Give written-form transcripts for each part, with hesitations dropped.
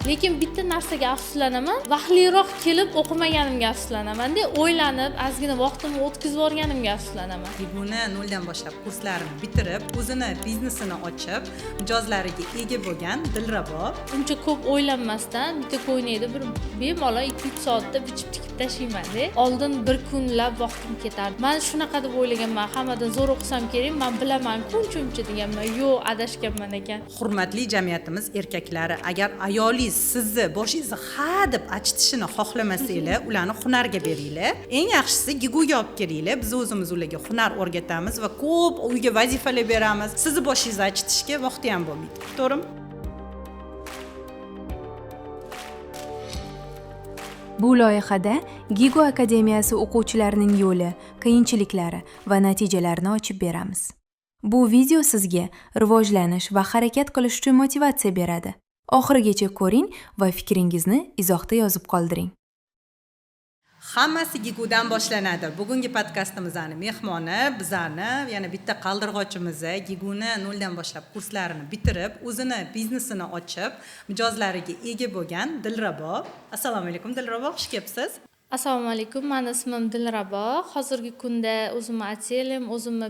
Lekin bitta narsaga afsuslanaman. Vaqtliroq kelib o'qimaganimga afsuslanaman-da, o'ylanib, ozgina vaqtimni o'tkazib yuborganimga afsuslanaman. Buni noldan boshlab kurslarini bitirib, o'zini biznesini ochib, mijozlariga ega bo'lgan Dilrabo. Uncha ko'p o'ylanmasdan bitta ko'ylakni bir bemalol 2-3 soatda bichib tikib tashlayman-da. Oldin bir kunlab vaqtim ketardi. Men shunaqa deb o'ylaganman, hammadan zo'r o'qisam kerak, men bilaman-ku uncha deganman. Yo'q, adashganman ekan. Hurmatli jamiyatimiz erkaklari, agar ayolingiz sizni boshingizni ha deb achitishini xohlamasanglar, ularni hunarga beringlar. Eng yaxshisi Giguga olib kelinglar. Biz o'zimiz ularga hunar o'rgatamiz va ko'p uyga vazifalar beramiz. Sizni boshingizni achitishga vaqti ham bo'lmaydi. To'g'rimi? Bu loyihada Gigo akademiyasi o'quvchilarining yo'li, qiyinchiliklari va natijalarini ochib beramiz. Bu video sizga rivojlanish va harakat qilish uchun motivatsiya beradi. Oxirigacha ko'ring va fikringizni izohda yozib qoldiring. Hammasi Gigudan boshlanadi. Bugungi podkastimizning mehmoni bizlarni yana bitta qaldirg'ochimiz, Giguni noldan boshlab kurslarini bitirib, o'zini biznesini ochib, mijozlariga ega bo'lgan Dilrabo. Assalomu alaykum Dilrabo, xush kelibsiz. Assalomu alaykum, meni ismim Dilrabo. Hozirgi kunda o'zimni ateliyerim, o'zimni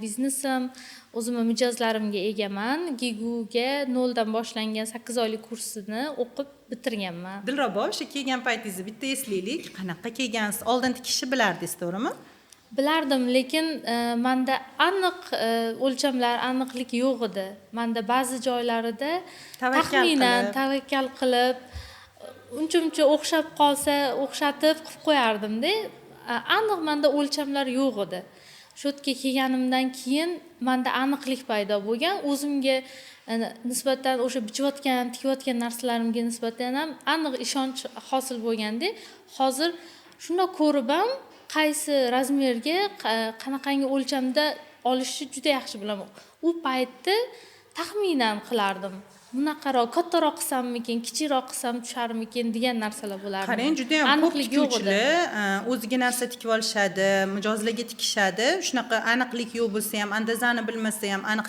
biznesim, o'zimni mijozlarimga egaman. Giguga noldan boshlangan 8 oylik kursini o'qib bitirganman. Dilrabo, o'sha kelgan paytingizni bitta eslaylik. Qanaqa kelgansiz? Oldin tikishni bilardingiz, to'g'rimi? Bilardim, lekin menda aniq o'lchamlar, aniqlik yo'q edi. Menda ba'zi joylarida taxminan tavakkal qilib uncha o'xshab qolsa, o'xshatib qilib qo'yardim-da. Aniq menda o'lchamlar yo'q edi. Shu yerga kelganimdan keyin menda aniqlik paydo bo'lgan. O'zimga nisbatan o'sha bichayotgan, tikayotgan narsalarimga nisbatan ham aniq ishonch hosil bo'lganda, hozir shunday ko'rib ham qaysi razmerga, qanaqangi o'lchamda olishni juda yaxshi bilaman. U paytda taxminan qilardim. Bunaqaroq kattaroq qilsammikin, kichikroq qilsam tusharmikin degan narsalar bo'lardi. Qarang, juda ham ko'p tikuvchilar o'ziga narsa tikib olishadi, mijozlarga tikishadi. Shunaqa aniqlik yo'q bo'lsa ham, andazani bilmasa ham, aniq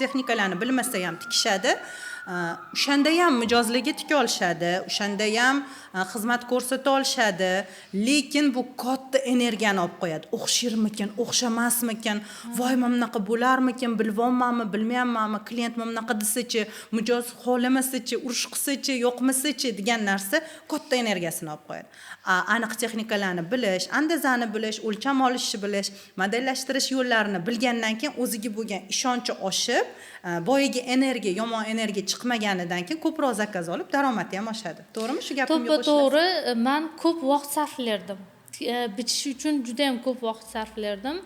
texnikalarni bilmasa ham tikishadi. O'shanda ham mijozlarga tika olishadi, o'shanda ham xizmat ko'rsata olishadi, lekin bu katta energiyani olib qo'yadi. O'xshirmikin, o'xshamasmikin, voy men bunaqa bo'larmikin, bilmaymanmi, bilmayapmanmi, klient men bunaqa desachi, mijoz xohlamasachi, urush qilsachi, yo'qmasachi degan narsa katta energiyasini olib qo'yadi. Aniq texnikalarni bilish, andazani bilish, o'lcham olishni bilish, modellashtirish yo'llarini bilgandan keyin o'ziga bo'lgan ishonchi oshib, boyiga energiya, yomon energiya chiqmaganidan keyin ko'proq zakaz olib, daromadi ham oshadi. To'g'rimi? Shu gapimga qo'shilasiz? To'g'ri, men ko'p vaqt sarflardim. Bichish uchun juda ham ko'p vaqt sarflardim.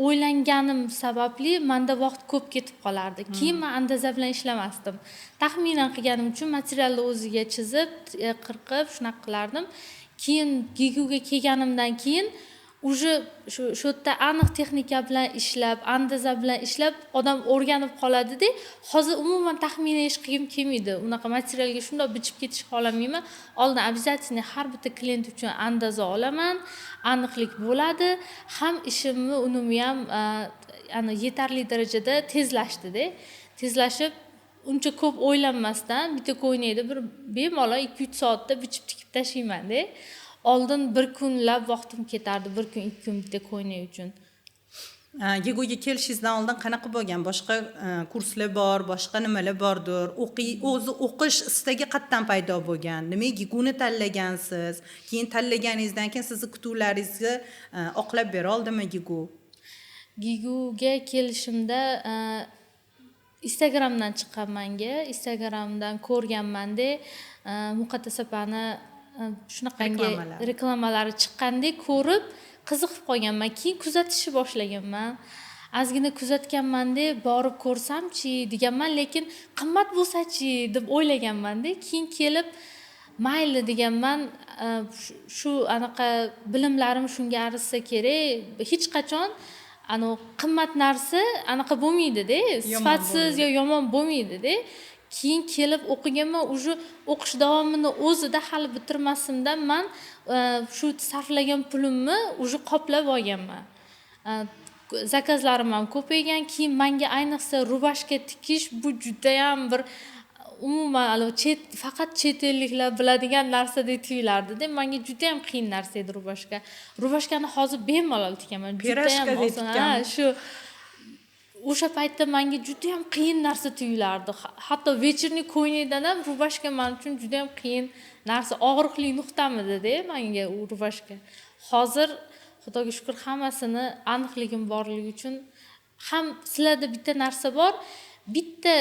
O'ylanganim sababli menda vaqt ko'p ketib qolardi. Keyin men andaza bilan ishlamasdim. Taxminan qilganim uchun materialni o'ziga chizib, qirqib, shunaqa qilardim. Keyin Giguga kelganimdan keyin уже shu yerda aniq texnika bilan ishlab, andaza bilan ishlab odam o'rganib qoladi-da. Hozir umuman taxminiy ish qilgim kelmaydi. Unaqa materialga shunday bichib ketish xohlamayman. Oldin обязательно har bitta klient uchun andaza olaman, aniqlik bo'ladi. Ham ishimni unumi ham yetarli darajada tezlashdi-da. Tezlashib uncha ko'p o'ylanmasdan bitta ko'ylakni bir bemalol 2-3 soatda bichib tikib tashlayman-da. Oldin bir kunlab vaqtim ketardi, bir kun, 2 kun bitta ko'ylak uchun. Giguga kelishingizdan oldin qanaqa bo'lgan? Boshqa kurslar bor, boshqa nimalar bordir. O'zi o'qish istagi qayerdan paydo bo'lgan? Nima Giguni tanlagansiz? Keyin tanlaganingizdan keyin sizni kutuvlaringizni oqlab bera oldimi Gigu? Giguga kelishimda Instagramdan chiqqan menga, Instagramdan ko'rganman-da, Muqaddas opani shunaqangi reklamalari chiqqandek ko'rib qiziqib qolganman. Keyin kuzatishni boshlaganman. Ozgina kuzatganman-da, borib ko'rsamchi deganman, lekin qimmat bo'lsa-chi deb o'ylaganman-da. Keyin kelib mayli deganman, shu anaqa bilimlarim shunga arzisa kerak. Hech qachon qimmat narsa anaqa bo'lmaydi-da, sifatsiz yo yomon bo'lmaydi-da. Keyin kelib o'qiganman, уже o'qish davomini o'zida hali bitirmasimdan men shu sarflagan pulimni уже qoplab olganman. Zakazlarim ham ko'paygan. Keyin menga ayniqsa rubashka tikish bu juda ham bir umuman faqat chet elliklar biladigan narsadek tuyulardi-da. Menga juda ham qiyin narsa edi rubashka. Rubashkani hozir bemalol tikaman. Pirashkadek tikaman. Shu o'sha paytda menga juda ham qiyin narsa tuyulardi. Hatto вечерний ko'ylakdan ham rubashka men uchun juda ham qiyin narsa, og'riqli nuqtam edi-da menga u rubashka. Hozir Xudoga shukr hammasini aniqligim borligi uchun ham sizlarda bitta narsa bor. Bitta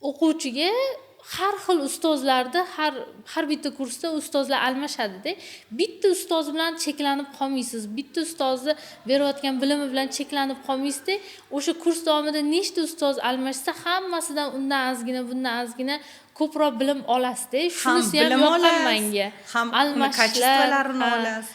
o'quvchiga har xil ustozlarda har bitta kursda ustozlar almashadi-da. Bitta ustoz bilan cheklanib qolmaysiz. Bitta ustozni berayotgan bilimi bilan cheklanib qolmaysiz-da. O'sha kurs davomida nechta ustoz almashsa, hammasidan undan ozgina, bundan ozgina ko'proq bilim olasiz-da. Shunisi ham yoqqan menga. Ham kachествolarini olasiz.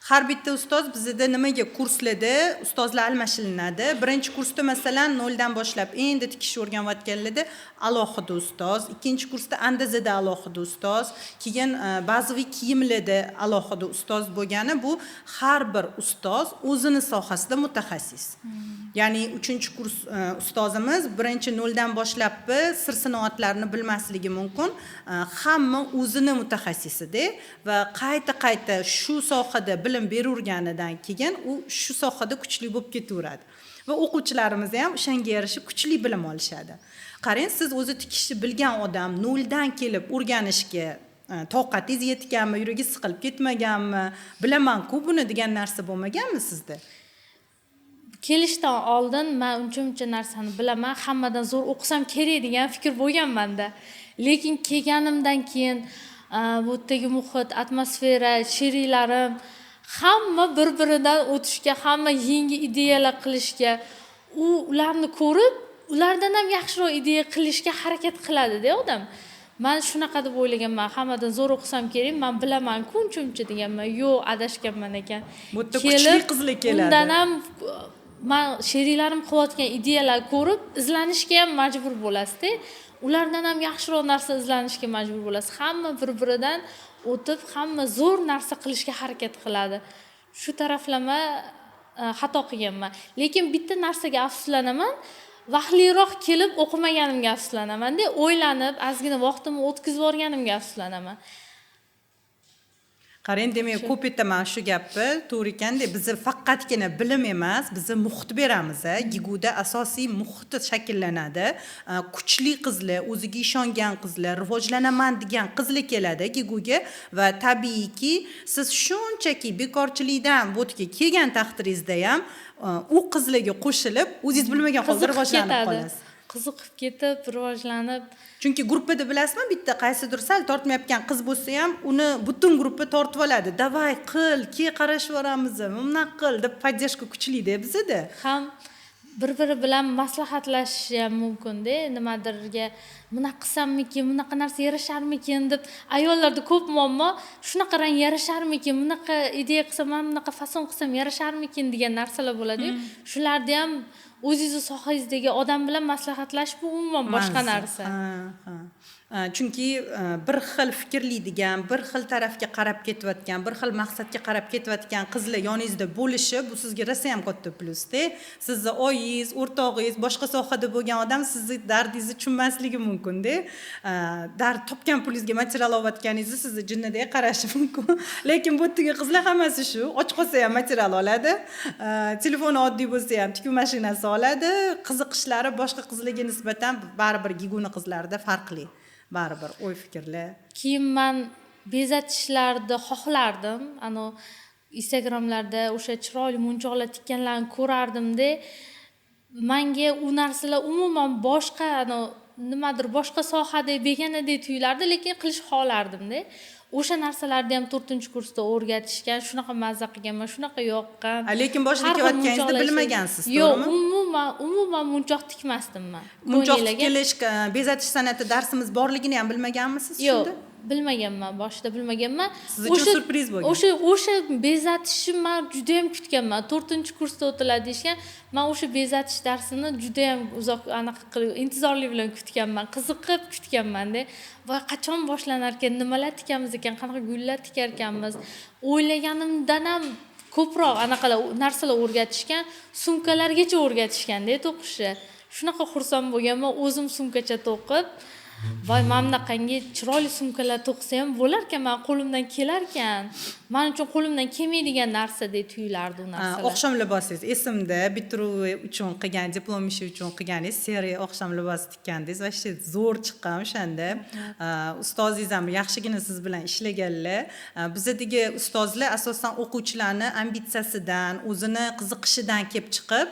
Har bitta ustoz bizda nimaga kurslarda ustozlar almashilinadi. Birinchi kursda masalan 0 dan boshlab endi tikish o'rganayotganlarda alohida ustoz, ikkinchi kursda andazada alohida ustoz, keyin ba'ziviy kiyimlarda alohida ustoz bo'lgani bu har bir ustoz o'zini sohasida mutaxassis. Ya'ni 3-kurs ustozimiz birinchi 0 dan boshlab sir-sinoatlarni bilmasligi mumkin. Hamma o'zini mutaxassisida va qayta shu sohada bilim berurganidan keyin u shu sohada kuchli bo'lib ketaveradi. Va o'quvchilarimiz ham o'shanga yarasha kuchli bilim olishadi. Qarang, siz o'zi tikishni bilgan odam 0 dan kelib o'rganishga toqatingiz yetganmi, yuragingiz siqilib ketmaganmi, bilaman-ku buni degan narsa bo'lmaganmi sizda? Kelishdan oldin men uncha narsani bilaman, hammadan zo'r o'qisam kerak degan fikr bo'lgan menda. Lekin kelganimdan keyin bu yerdagi muhit, atmosfera, sheriklarim hamma bir-biridan o'tishga, hamma yangi ideyalar qilishga, ularni ko'rib, ulardan ham yaxshiroq ideya qilishga harakat qiladi-da odam. Men shunaqa deb o'ylaganman, hammadan zo'r o'qisam kerak, men bilaman-ku uncha deganman. Yo'q, adashganman ekan. Bu yerda kuchli qizlar keladi. Undan ham men sheriklarim qilayotgan ideyalar ko'rib, izlanishga ham majbur bo'lasiz-da. Ulardan ham yaxshiroq narsa izlanishga majbur bo'lasiz. Hamma bir-biridan o'tib, hamma zo'r narsa qilishga harakat qiladi. Shu taraflama xato qilganman. Lekin bitta narsaga afsuslanaman. Vaqtliroq kelib o'qimaganimga afsuslanaman-da, o'ylanib, ozgina vaqtimni o'tkazib o'rganimga afsuslanaman. Qarang, demak, ko'p aytaman shu gapni, to'g'ri ekan-da, biz faqatgina bilim emas, biz muhit beramiz. Giguda asosiy muhit shakllanadi. Kuchli qizlar, o'ziga ishongan qizlar, rivojlanaman degan qizlar keladi Giguga va tabiiyki, siz shunchaki bekorchilikdan bu yerga kelgan taqdiringizda ham u qizlarga qo'shilib, o'zingiz bilmagan holda rivojlanib qolasiz. Qiziqib ketib, rivojlanib. Chunki gruppada bilasizmi, bitta qaysidir sal tortmayotgan qiz bo'lsa ham, uni butun gruppa tortib oladi. Davay, qil, ke qarashvoramiz, buni qil deb podдержка kuchli-da bizda. Ham bir-biri bilan maslahatlashish ham mumkin-da, nimadirga bunaqa qilsammikin, bunaqa narsa yarasharmikin deb ayollarda ko'p muammo, shunaqa rang yarasharmikin, bunaqa ideya qilsam, men bunaqa fason qilsam yarasharmikin degan narsalar bo'ladi-yu. Shularda ham o'zingiz sohangizdagi odam bilan maslahatlashish bu umuman boshqa narsa. Chunki bir xil fikrlaydigan, bir xil tarafga qarab ketayotgan, bir xil maqsadga qarab ketayotgan qizlar yoningizda bo'lishi bu sizga rosa ham katta plusda. Sizni oyingiz, o'rtog'ingiz, boshqa sohada bo'lgan odam sizni dardingizni tushunmasligi mumkin-da. Dard topgan pulingizga material olayotganingizni sizni jinnidek qarashi mumkin. Lekin bu yerdagi qizlar hammasi shu, och qolsa ham material oladi, telefoni oddiy bo'lsa ham tikuv mashinasi oladi. Qiziqishlari boshqa qizlarga nisbatan baribir Giguni qizlarida farqli. Baribir o'y fikrlar. Keyin men bezatishlarni xohlardim. Instagramlarda o'sha chiroyli munchoqlar tikkanlarni ko'rardim-da. Menga u narsalar umuman boshqa, nimadir boshqa sohada begonadek tuyulardi, lekin qilish xohlardim-da. O'sha narsalarni ham 4-kursda o'rgatishgan, shunaqa mazza qilganman, shunaqa yoqqan. Lekin boshida kelayotganingizda bilmagansiz, to'g'rimi? Yo'q, umuman munchoq tikmasdim men. Munchoq tikish, bezatish san'ati darsimiz borligini ham bilmaganmisiz shunda? Yo'q, bilmaganman, boshida bilmaganman. Siz uchun surpriz bo'lgan. O'sha bezatishni men juda ham kutganman. 4-kursda o'tiladi deyshgan. Men o'sha bezatish darsini juda ham uzoq intizorlik bilan kutganman, qiziqib kutganman-da. Va qachon boshlanar ekan, nimalar tikamiz ekan, qanaqa gullar tikar ekanmiz. O'ylaganimdan ham ko'proq anaqalar narsalar o'rgatishgan, sumkalargacha o'rgatishgan-da to'qishni. shunaqa xursand bo'lganman, o'zim sumkacha to'qib, voy mana bunaqangi chiroyli sumkalar to'qisa ham bo'lar ekan, men qo'limdan kelar ekan. Men uchun qo'limdan kelmaydigan narsadek tuyulardi u narsalar. Oqshom libosingiz esimda, bituruv uchun qilgan, diplom ishi uchun qilganingiz seriya oqshom libosi tikkandingiz va zo'r chiqqan o'shanda. Ustozingiz ham yaxshigina siz bilan ishlaganlar. Bizdagi ustozlar asosan o'quvchilarni ambitsiyasidan, o'zini qiziqishidan kelib chiqib,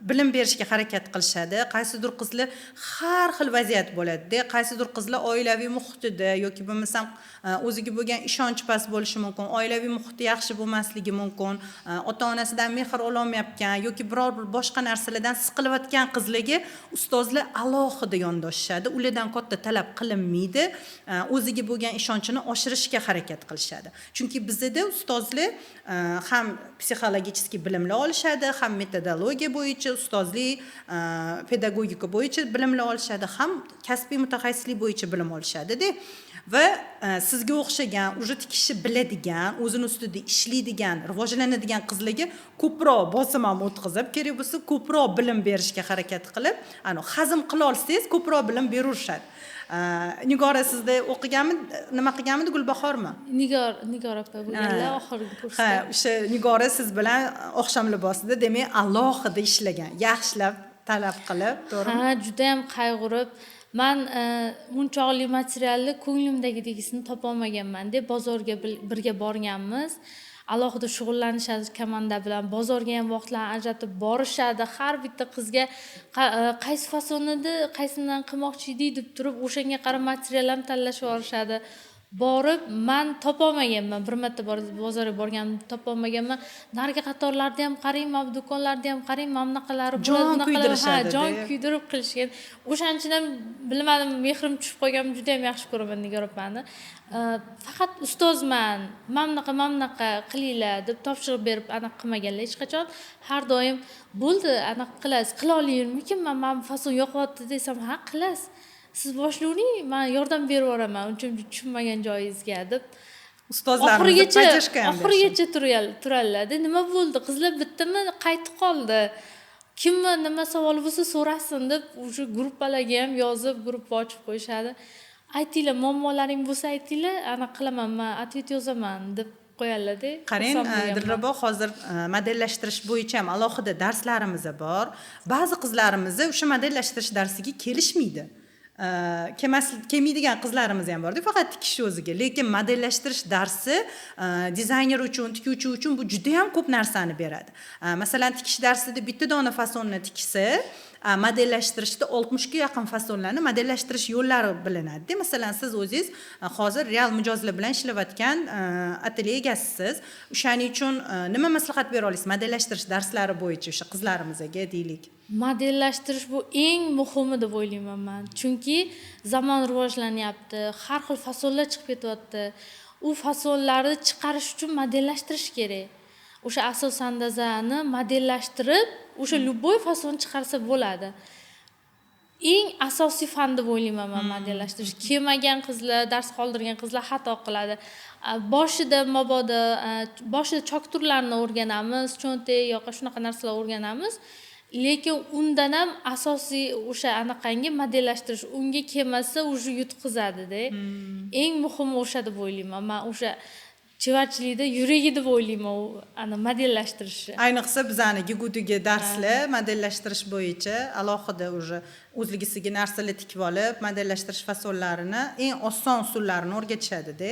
bilim berishga harakat qilishadi. Qaysidir qizlar har xil vaziyat bo'ladi. Qaysidir qizlar oilaviy muhitida yoki bo'lmasam o'ziga bo'lgan ishonch past bo'lishi mumkin, oilaviy muhiti yaxshi bo'lmasligi mumkin, ota-onasidan mehr ololmayotgan yoki biror bir boshqa narsalardan siqilayotgan qizlarga ustozlar alohida yondoshishadi. Ulardan katta talab qilinmaydi. O'ziga bo'lgan ishonchini oshirishga harakat qilishadi. Chunki bizda ustozlar ham psixologik bilimlar olishadi, ham metodologiya bo'yicha ustozlik, pedagogika bo'yicha bilimlar olishadi, ham kasbiy mutaxassislik bo'yicha bilim olishadi-da. Va sizga o'xshagan, uje tikishni biladigan, o'zini ustida ishlaydigan, rivojlanadigan qizlarga ko'proq bosim ham o'tkazib, kerak bo'lsa ko'proq bilim berishga harakat qilib, hazm qila olsangiz ko'proq bilim berishadi. Nigora sizda o'qiganmi, nima qilganmidi, Gulbahormi? Nigor opa bo'lganlar oxirgi kursda. Ha, o'sha Nigora siz bilan oqshom libosida, demak, alohida ishlagan, yaxshilab talab qilib, to'g'rimi? Ha, juda ham qayg'urib, men bunchalik materialni ko'nglimdagidagisini topa olmaganman deb bozorga birga borganmiz. Alohida shug'ullanishadi komanda bilan, bozorga ham vaqtlarni ajratib borishadi. Har bitta qizga qaysi fasonida, qaysidan qilmoqchi edik deb turib, o'shanga qarab materiallarni tanlashib olishadi. Borib, men topa olmaganman. Bir marta bozorga borganimda topa olmaganman. Narigi qatorlarda ham qarang, mana bu do'konlarda ham qarang, mana bunaqalari bo'ladi, bunaqalari, jon kuydirib qilishgan. O'shaning uchun ham bilmadim, mehrim tushib qolgan, juda ham yaxshi ko'raman Nigor opani. Faqat ustozman, mana bunaqa qilinglar deb topshiriq berib aniq qilmaganlar hech qachon. Har doim bo'ldi, aniq qilasiz, qila olaymikin, men fason yo'qotdi desam, ha qilasiz. Siz boshlovning, men yordam berib yuboraman, unchun tushunmagan joyingizga deb. Ustozlarimiz pajashgan. Oxirigacha turadilar. Nima bo'ldi? Qizlar bittami qaytib qoldi. Kimmi nima savol bo'lsa so'rasin deb o'sha gruppalarga ham yozib, gruppa ochib qo'yishadi. Aytinglar, muammolaring bo'lsa aytinglar, aniq qilaman, men atvet yozaman deb qo'yadilar-da. Qarang, Dilrabo, hozir modellashtirish bo'yicha ham alohida darslarimiz bor. Ba'zi qizlarimiz o'sha modellashtirish darsiga kelishmaydi. Kelmaydigan qizlarimiz ham bor-da, faqat tikish o'ziga. Lekin modellashtirish darsi dizayner uchun, tikuvchi uchun bu juda ham ko'p narsani beradi. Masalan, tikish darsida bitta dona fasonni tiksa, modellashtirishda 60 ga yaqin fasonlarni modellashtirish yo'llari bilinadi. Masalan, siz o'zingiz hozir real mijozlar bilan ishlayotgan atelye egasisiz. O'shaning uchun nima maslahat bera olasiz modellashtirish darslari bo'yicha o'sha qizlarimizga deylik? Modellashtirish bu eng muhimi deb o'ylayman men. Chunki zamon rivojlanyapti, har xil fasonlar chiqib ketyapti. U fasonlarni chiqarish uchun modellashtirish kerak. O'sha asos andazani modellashtirib, o'sha любой fason chiqarsa bo'ladi. Eng asosiy fan deb o'ylayman men modellashtirish. Kelmagan qizlar, dars qoldirgan qizlar xato qiladi. Boshida chok turlarini o'rganamiz, cho'ntak yoki shunaqa narsalar o'rganamiz. Lekin undan ham asosiy o'sha anaqangi modellashtirish unga kelmasa o'sha yutqizadi-da. Eng muhimi o'sha deb o'ylayman. Men o'sha chevarchilikda yuragi deb o'ylayman u modellashtirish. Ayniqsa bizani Gigudagi darslar modellashtirish bo'yicha alohida o'zligisiga narsalar tikib olib, modellashtirish fasonlarini eng oson usullarini o'rgatishadi-da.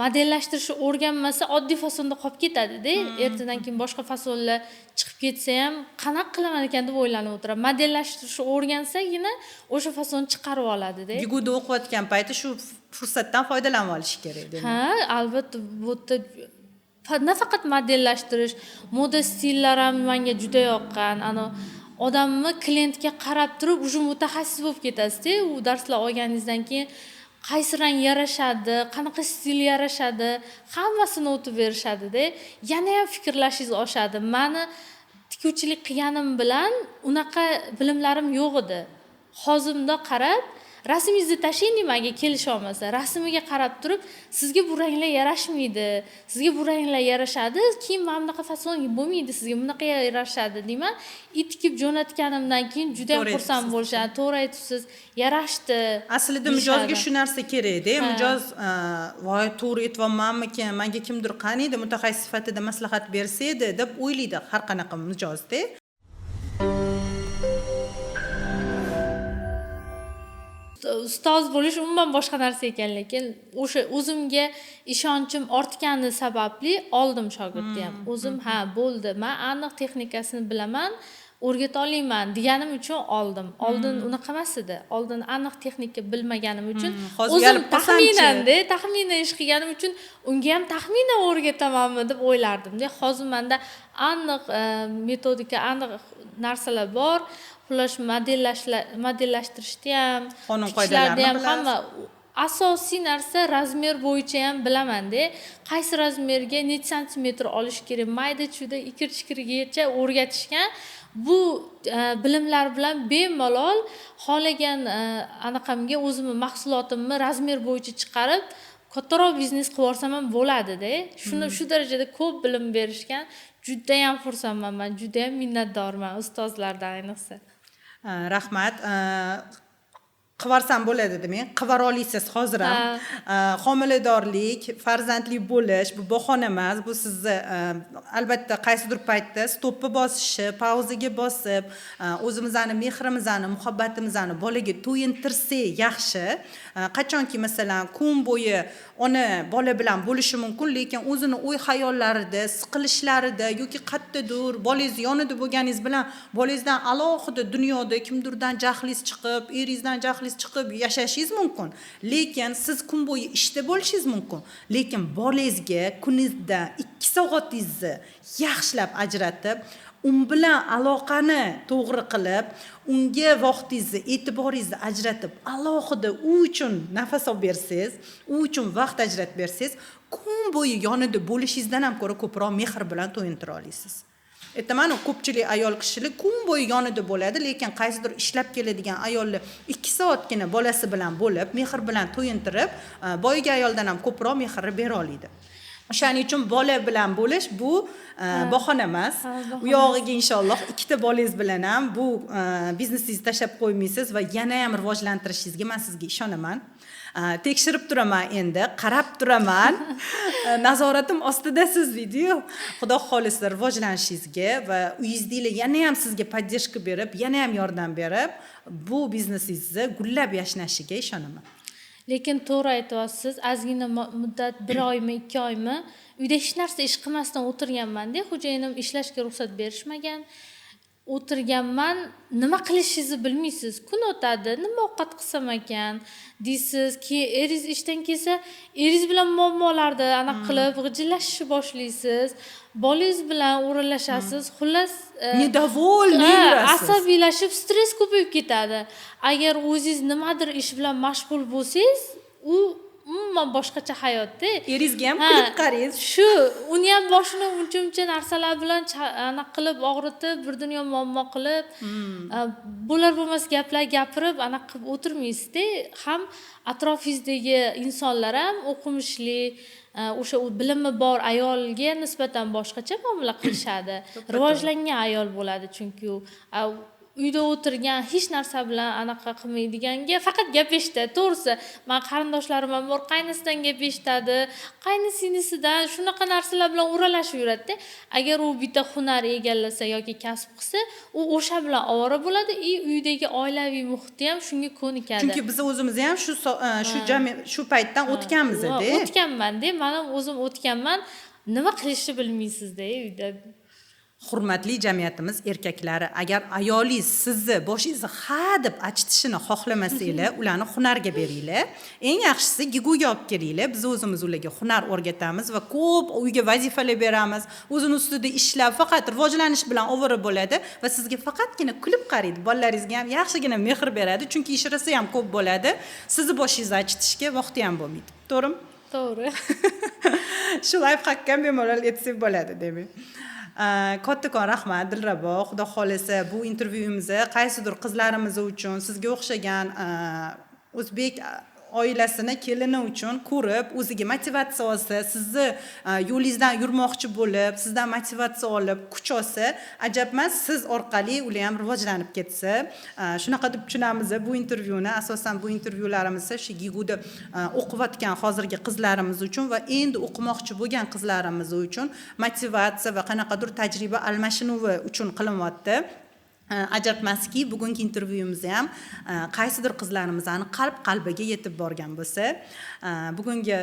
Modellashtirishni o'rganmasa oddiy fasonda qolib ketadi-da. Ertadan keyin boshqa fasonlar chiqib ketsa ham qanaqa qilaman ekan deb o'ylanib o'tiradi. Modellashtirishni o'rgansagina o'sha fason chiqarib oladi-da. Giguda o'qiyotgan payti shu fursatdan foydalanib olish kerak dedi. Ha, albatta, bu yerda nafaqat modellashtirish, moda stillari ham menga juda yoqqan. Odamni klientga qarab turib, o'sha mutaxassis bo'lib ketasiz-da. U darslar olganingizdan keyin qaysi rang yarashadi, qanaqa stil yarashadi, hammasini o'tib berishadi-da. Yana ham fikrlashingiz oshadi. Meni tikuvchilik qilganim bilan unaqa bilimlarim yo'q edi. Hozirda qarab, rasmingizni tashlang nimaga kelisha olmasa, rasmiga qarab turib, sizga bu ranglar yarashmaydi, sizga bu ranglar yarashadi, keyin mana bunaqa fason bo'lmaydi, sizga bunaqa yarashadi deyman. Itkib jo'natganimdan keyin juda ham xursand bo'lishadi. To'g'ri aytibsiz, yarashdi. Aslida mijozga shu narsa kerak-da. Mijoz voy to'g'ri aytyapmanmikin, menga kimdir qaniydi mutaxassis sifatida maslahat bersa edi deb o'ylaydi har qanaqa mijozda. Ustoz bo'lish umuman boshqa narsa ekan, lekin o'sha o'zimga ishonchim ortgani sababli oldim shogirdni ham. O'zim ha bo'ldi, men aniq texnikasini bilaman, o'rgata olmayman deganim uchun oldim. Oldin unaqa emas edi. Oldin aniq texnika bilmaganim uchun o'zim taxminan ish qilganim uchun unga ham taxminan o'rgatamanmi deb o'ylardim-da. Hozir menda aniq metodika, aniq narsalar bor. Xullas modellashtirishda ham, qonun qoidalarni ham hamma asosiy narsa razmer bo'yicha ham bilaman-da. Qaysi razmerga necha santimetr olish kerak, mayda-chuyda ikir-chikirigacha o'rgatishgan. Bu bilimlar bilan bemalol xohlagan anaqamga o'zimni mahsulotimni razmer bo'yicha chiqarib kattaroq biznes qilib yuborsam ham bo'ladi-da. Shuni shu darajada ko'p bilim berishgan. Juda ham xursandman, men juda ham minnatdorman ustozlardan ayniqsa. Rahmat. Qivarsam bo'ladi demak, qivara olasiz hozir ham. Homiladorlik, farzandli bo'lish bu bahona emas, bu sizni albatta qaysidir paytda stopni bosishi, pauzaga bosib, o'zimizni mehrimizni, muhabbatimizni bolaga to'yintirsak yaxshi. Qachonki masalan kun bo'yi ona bola bilan bo'lishi mumkin, lekin o'zini o'y xayollarida, siqilishlarida yoki qayerdadir bolangiz yonida bo'lganingiz bilan bolangizdan alohida dunyoda kimdirdan jahlingiz chiqib, eringizdan jahlingiz chiqib yashashingiz mumkin. Lekin siz kun bo'yi ishda bo'lishingiz mumkin. Lekin bolangizga kuningizda 2 soatingizni yaxshilab ajratib, bilan aloqani to'g'ri qilib, unga vaqtingizni, e'tiboringizni ajratib, alohida u uchun nafas olib bersangiz, u uchun vaqt ajratib bersangiz, kun bo'yi yonida bo'lishingizdan ham ko'ra ko'proq mehr bilan to'yintira olasiz. Aytaman, ko'pchilik ayol kishilar kun bo'yi yonida bo'ladi, lekin qaysidir ishlab keladigan ayollar 2 soatgina bolasi bilan bo'lib, mehr bilan to'yintirib, boyga ayoldan ham ko'proq mehr bera oladi. O'shaning uchun bola bilan bo'lish bu bahona emas. U yog'iga inshaalloh 2 ta bolangiz bilan ham bu biznesingizni tashlab qo'ymaysiz va yana ham rivojlantirishingizga men sizga ishonaman. Tekshirib turaman endi, qarab turaman. Nazoratim ostida siz video. Xudo xolisa rivojlanishingizga va uyingizda yana ham sizga podдержка berib, yana ham yordam berib, bu biznesingizni gullab yashnashiga ishonaman. Lekin to'g'ri aytyapsiz, ozgina muddat 1 oymi, 2 oymi uyda hech narsa ish qilmasdan o'tirganman-da, xo'jayinim ishlashga ruxsat berishmagan. O'tirganman, nima qilishingizni bilmaysiz. Kun o'tadi, nima ovqat qilsam ekan deysiz. Keyin eringiz ishdan kelsa, eringiz bilan muammolarda aniq qilib g'ijillashishni boshlaysiz. Bolangiz bilan o'ralashasiz. Xullas, недовольный yurasiz. Asabiylashib, stress ko'payib ketadi. Agar o'zingiz nimadir ish bilan mashg'ul bo'lsangiz, u umuman boshqacha hayotda. Eringizga ham kulib qaraysiz. Shu, uni ham boshini uncha narsalar bilan aniq qilib og'ritib, bir dunyo muammo qilib, bo'lar bo'lmas gaplar gapirib, aniq qilib o'tirmaysiz-da. Ham atrofingizdagi insonlar ham o'qimishli, o'sha bilimi bor ayolga nisbatan boshqacha muomala qilishadi. Rivojlangan ayol bo'ladi chunki u uyda o'tirgan hech narsa bilan anaqa qilmaydiganga faqat gap eshitadi. To'g'risi, men qarindoshlarim ham bor, qaynisidan gap eshitadi, qaynisinisidan shunaqa narsalar bilan o'ralashib yuradi-da. Agar u bitta hunar egallasa yoki kasb qilsa, u o'sha bilan ovora bo'ladi, uydagi oilaviy muhitni ham shunga ko'nikadi. Chunki biz o'zimiz ham shu paytdan o'tganmiz-da. O'tganman-da, men ham o'zim o'tganman. Nima qilishni bilmaysiz-da uyda. Hurmatli jamiyatimiz erkaklari, agar ayolingiz sizni boshingizni ha deb achitishini xohlamasanglar, ularni hunarga beringlar. Eng yaxshisi Giguga olib kelinglar. Biz o'zimiz ularga hunar o'rgatamiz va ko'p uyga vazifalar beramiz. O'zini ustida ishlab, faqat rivojlanish bilan ovora bo'ladi va sizga faqatgina kulib qaraydi. Bolalaringizga ham yaxshigina mehr beradi, chunki ishrasi ham ko'p bo'ladi. Sizni boshingizni achitishga vaqti ham bo'lmaydi. To'g'rimi? To'g'ri. Shu lifehackga bemalol etsak bo'ladi, demak. Kattakon rahmat Dilrabo, xudo xolisa bu intervyuimizni qaysidir qizlarimiz uchun, sizga o'xshagan o'zbek oilasini kelini uchun ko'rib, o'ziga motivatsiya olsa, sizni yo'lingizdan yurmoqchi bo'lib, sizdan motivatsiya olib, kuch olsa, ajab emas, siz orqali ular ham rivojlanib ketsa. Shunaqa deb tushunamiz bu intervyuni. Asosan bu intervyularimiz shu Giguda o'qiyotgan hozirgi qizlarimiz uchun va endi o'qimoqchi bo'lgan qizlarimiz uchun motivatsiya va qanaqadir tajriba almashinuvi uchun qilinyapti. Ajabmaski, bugungi intervyuimiz ham qaysidir qizlarimizni qalbiga yetib borgan bo'lsa, bugungi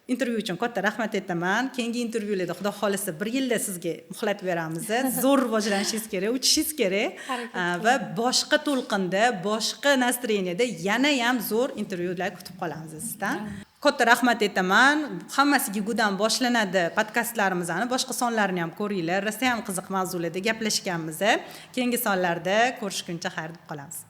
intervyu uchun katta rahmat aytaman. Keyingi intervyularda xudo xolisa 1 yilda sizga muhlat beramiz. Zo'r rivojlanishingiz kerak, uchishingiz kerak va boshqa to'lqinda, boshqa настроенияda yana ham zo'r intervyular kutib qolamiz sizdan. Katta rahmat aytaman. Hammasi Gigudan boshlanadi. Podkastlarimizni boshqa sonlarini ham ko'ringlar. Rosa ham qiziq mavzularda gaplashganmiz. Keyingi sonlarda ko'rishguncha xayr deb qolamiz.